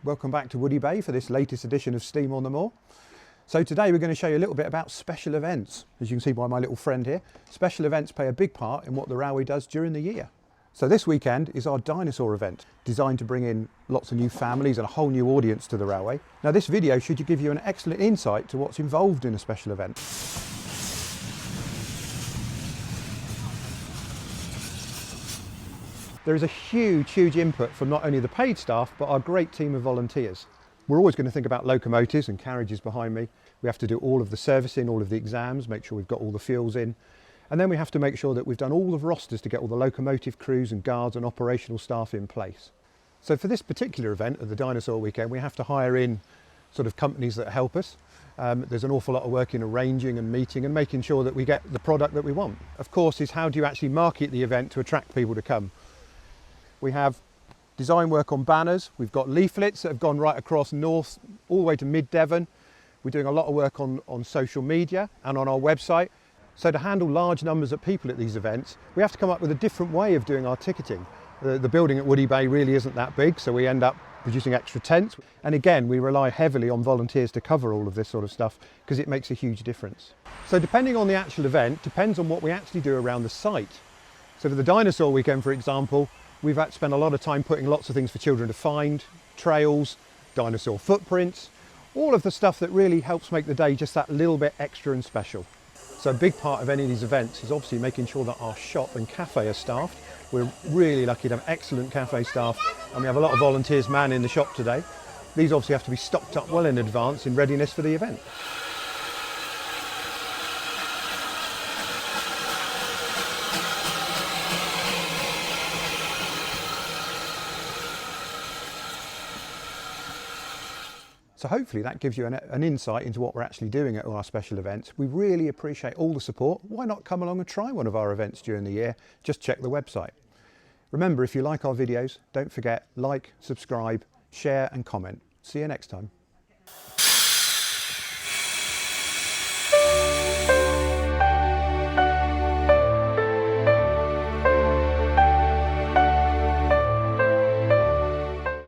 welcome back to Woody Bay for this latest edition of Steam on the Moor. So today we're going to show you a little bit about special events. As you can see by my little friend here, special events play a big part in what the railway does during the year. So this weekend is our dinosaur event, designed to bring in lots of new families and a whole new audience to the railway. Now this video should give you an excellent insight to what's involved in a special event. There is a huge input from not only the paid staff, but our great team of volunteers. We're always going to think about locomotives and carriages behind me. We have to do all of the servicing, all of the exams, make sure we've got all the fuels in. And then we have to make sure that we've done all the rosters to get all the locomotive crews and guards and operational staff in place. So for this particular event of the Dinosaur Weekend, we have to hire in sort of companies that help us. There's an awful lot of work in arranging and meeting and making sure that we get the product that we want. Of course, is how do you actually market the event to attract people to come? We have design work on banners. We've got leaflets that have gone right across north, all the way to mid-Devon. We're doing a lot of work on social media and on our website. So to handle large numbers of people at these events, we have to come up with a different way of doing our ticketing. The building at Woody Bay really isn't that big, so we end up producing extra tents. And again, we rely heavily on volunteers to cover all of this sort of stuff because it makes a huge difference. So depending on the actual event, depends on what we actually do around the site. So for the Dinosaur Weekend, for example, we've had to spend a lot of time putting lots of things for children to find, trails, dinosaur footprints, all of the stuff that really helps make the day just that little bit extra and special. So a big part of any of these events is obviously making sure that our shop and cafe are staffed. We're really lucky to have excellent cafe staff, and we have a lot of volunteers manning the shop today. These obviously have to be stocked up well in advance in readiness for the event. So hopefully that gives you an insight into what we're actually doing at all our special events. We really appreciate all the support. Why not come along and try one of our events during the year? Just check the website. Remember, if you like our videos, don't forget, like, subscribe, share and comment. See you next time.